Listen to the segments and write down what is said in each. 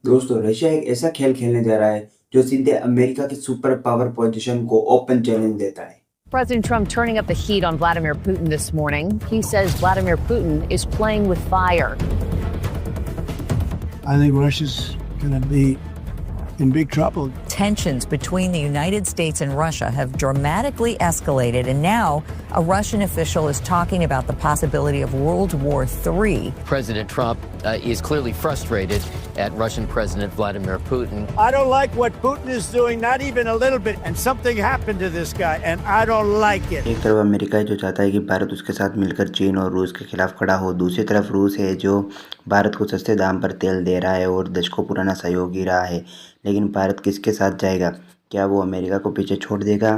दोस्तों, रशिया एक ऐसा खेल खेलने जा रहा है जो सीधे अमेरिका के सुपर पावर पोजीशन को ओपन चैलेंज देता है। President Trump turning up the heat on Vladimir Putin this morning. He says Vladimir Putin is playing with fire. I think Russia's going to be in big trouble. Tensions between the United States and Russia have dramatically escalated, and now a Russian official is talking about the possibility of World War III. President Trump is clearly frustrated at Russian President Vladimir Putin. I don't like what Putin is doing, not even a little bit. And something happened to this guy, and I don't like it. एक तरफ America है जो चाहता है कि भारत उसके साथ मिलकर चीन और रूस के खिलाफ खड़ा हो। दूसरी तरफ रूस है जो भारत को सस्ते दाम पर तेल दे रहा है और दशकों पुराना सहयोगी रहा है। लेकिन भारत किसके साथ जाएगा? क्या वो अमेरिका को पीछे छोड़ देगा?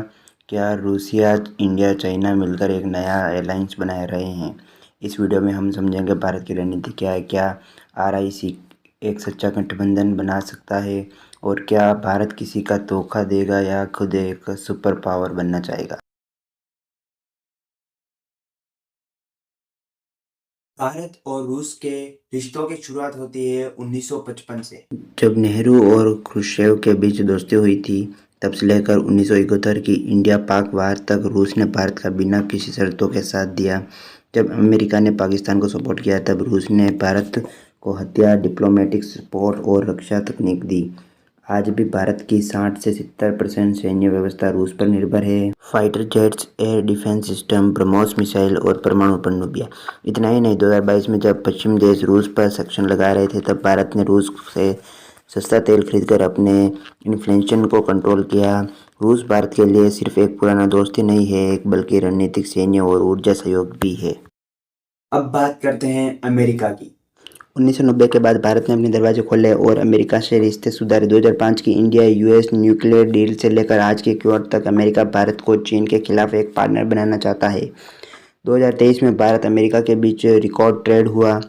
क्या रूसिया, इंडिया, चाइना मिलकर एक नया अलायंस बना रहे हैं? इस वीडियो में हम समझेंगे भारत की रणनीति क्या है, क्या आरआईसी एक सच्चा गठबंधन बना सकता है और क्या भारत किसी का धोखा देगा या खुद एक सुपर पावर बनना चाहेगा। भारत और रूस के रिश्तों की शुरुआत होती है 1955 से, जब नेहरू और क्रुश्चेव के बीच दोस्ती हुई थी। तब से लेकर 1971 की इंडिया पाक वार तक रूस ने भारत का बिना किसी शर्तों के साथ दिया। जब अमेरिका ने पाकिस्तान को सपोर्ट किया तब रूस ने भारत को हथियार, डिप्लोमेटिक सपोर्ट और रक्षा तकनीक दी। आज भी भारत की 60 से 70% सैन्य व्यवस्था रूस पर निर्भर है। Fighter jets, air defence system, BrahMos missile और परमाणु पनडुब्बियां। इतना ही नहीं, 2022 में जब पश्चिम देश रूस पर सैंक्शन लगा रहे थे तब भारत ने रूस से सस्ता तेल खरीदकर अपने इन्फ्लेशन को कंट्रोल किया। रूस भारत के लिए सिर्फ एक पुराना दोस्ती नहीं है, बल्कि रणनीतिक, सैन्य और ऊर्जा सहयोग भी है। अब बात करते हैं अमेरिका की। 1990 के बाद भारत ने अपने दरवाजे खोले और अमेरिका से रिश्ते सुधारे। 2005 की इंडिया यूएस न्यूक्लियर डील से लेकर आज के क्वाड तक अमेरिका भारत को चीन के खिलाफ एक पार्टनर बनाना चाहता है। 2023 में भारत अमेरिका के बीच रिकॉर्ड ट्रेड हुआ,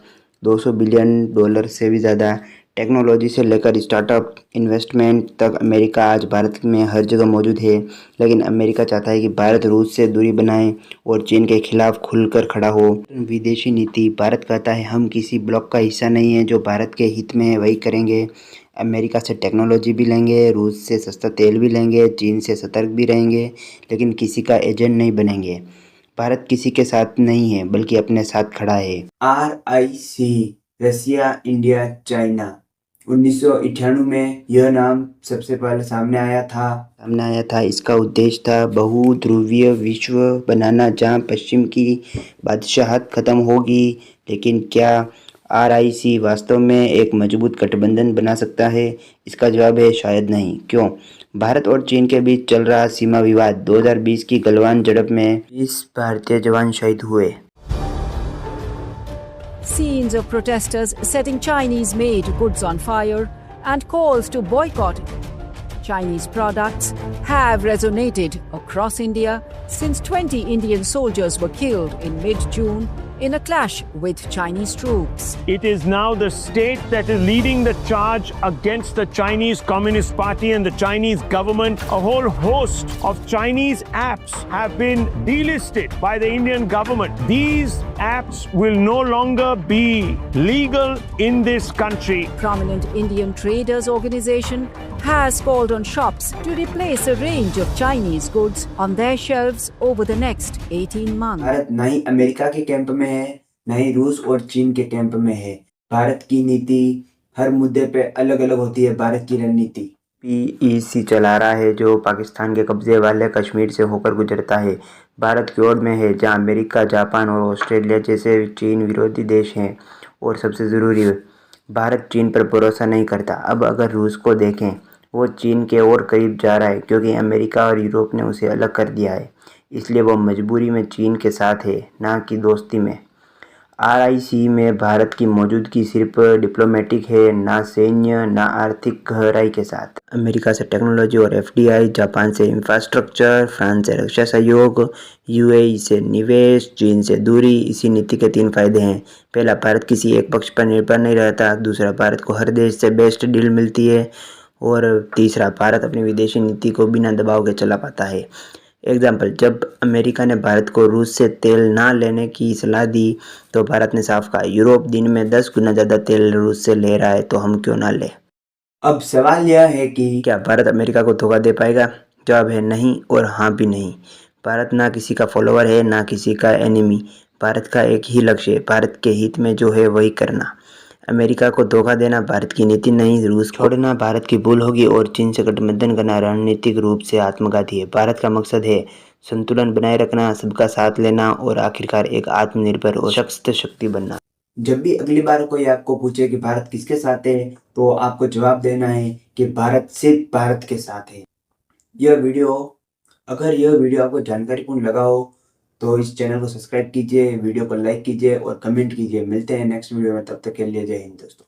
$200 बिलियन से भी ज़्यादा। टेक्नोलॉजी से लेकर स्टार्टअप इन्वेस्टमेंट तक अमेरिका आज भारत में हर जगह मौजूद है। लेकिन अमेरिका चाहता है कि भारत रूस से दूरी बनाए और चीन के खिलाफ खुलकर खड़ा हो। विदेशी नीति, भारत कहता है हम किसी ब्लॉक का हिस्सा नहीं है, जो भारत के हित में है वही करेंगे। अमेरिका से टेक्नोलॉजी भी लेंगे, रूस से सस्ता तेल भी लेंगे, चीन से सतर्क भी रहेंगे, लेकिन किसी का एजेंट नहीं बनेंगे। भारत किसी के साथ नहीं है, बल्कि अपने साथ खड़ा है। RIC, रसिया, इंडिया, चाइना। 1998 में यह नाम सबसे पहले सामने आया था। इसका उद्देश्य था बहुध्रुवीय विश्व बनाना जहां पश्चिम की बादशाहत खत्म होगी। लेकिन क्या RIC वास्तव में एक मजबूत गठबंधन बना सकता है? इसका जवाब है शायद नहीं। क्यों? भारत और चीन के बीच चल रहा सीमा विवाद। 2020 की गलवान झड़प में 20 भारतीय जवान शहीद हुए। Scenes of protesters setting Chinese-made goods on fire and calls to boycott Chinese products have resonated across India since 20 Indian soldiers were killed in mid-June in a clash with Chinese troops. It is now the state that is leading the charge against the Chinese Communist Party and the Chinese government. A whole host of Chinese apps have been delisted by the Indian government. These apps will no longer be legal in this country. Prominent Indian Traders Organization has called on shops to replace a range of Chinese goods on their shelves over the next 18 months. Bharat न ही America के camp में है, न ही रूस और चीन के camp में है। भारत की नीति हर मुद्दे पे अलग अलग होती है। भारत की रणनीति PEC चला रहा है जो पाकिस्तान के कब्जे वाले कश्मीर से होकर गुजरता है। भारत की ओर में है जहां अमेरिका, जापान और ऑस्ट्रेलिया जैसे चीन विरोधी देश हैं। और सबसे ज़रूरी, भारत चीन पर भरोसा नहीं करता। अब अगर रूस को देखें, वो चीन के और करीब जा रहा है क्योंकि अमेरिका और यूरोप ने उसे अलग कर दिया है। इसलिए वो मजबूरी में चीन के साथ है, ना कि दोस्ती में। RIC में भारत की मौजूदगी सिर्फ डिप्लोमेटिक है, ना सैन्य, ना आर्थिक गहराई के साथ। अमेरिका से टेक्नोलॉजी और FDI, जापान से इंफ्रास्ट्रक्चर, फ्रांस से रक्षा सहयोग, UAE से निवेश, चीन से दूरी। इसी नीति के 3 फायदे हैं। पहला, भारत किसी एक पक्ष पर निर्भर नहीं रहता। दूसरा, भारत को हर देश से बेस्ट डील मिलती है। और तीसरा, भारत अपनी विदेशी नीति को बिना दबाव के चला पाता है। एग्जाम्पल, जब अमेरिका ने भारत को रूस से तेल ना लेने की सलाह दी तो भारत ने साफ कहा, यूरोप दिन में 10 गुना ज़्यादा तेल रूस से ले रहा है, तो हम क्यों ना लें। अब सवाल यह है कि क्या भारत अमेरिका को धोखा दे पाएगा? जवाब है नहीं और हाँ भी नहीं। भारत ना किसी का फॉलोअर है ना किसी का एनिमी। भारत का एक ही लक्ष्य है, भारत के हित में जो है वही करना। अमेरिका को धोखा देना भारत की नीति नहीं, रूस छोड़ना भारत की भूल होगी और चीन से गठबंधन करना रणनीतिक रूप से आत्मघाती है। भारत का मकसद है संतुलन बनाए रखना, सबका साथ लेना और आखिरकार एक आत्मनिर्भर और सशक्त शक्ति बनना। जब भी अगली बार कोई आपको पूछे कि भारत किसके साथ है, तो आपको जवाब देना है कि भारत सिर्फ भारत के साथ है। अगर यह वीडियो आपको जानकारीपूर्ण लगा हो तो इस चैनल को सब्सक्राइब कीजिए, वीडियो को लाइक कीजिए और कमेंट कीजिए। मिलते हैं नेक्स्ट वीडियो में, तब तक के लिए जय हिंद दोस्तों।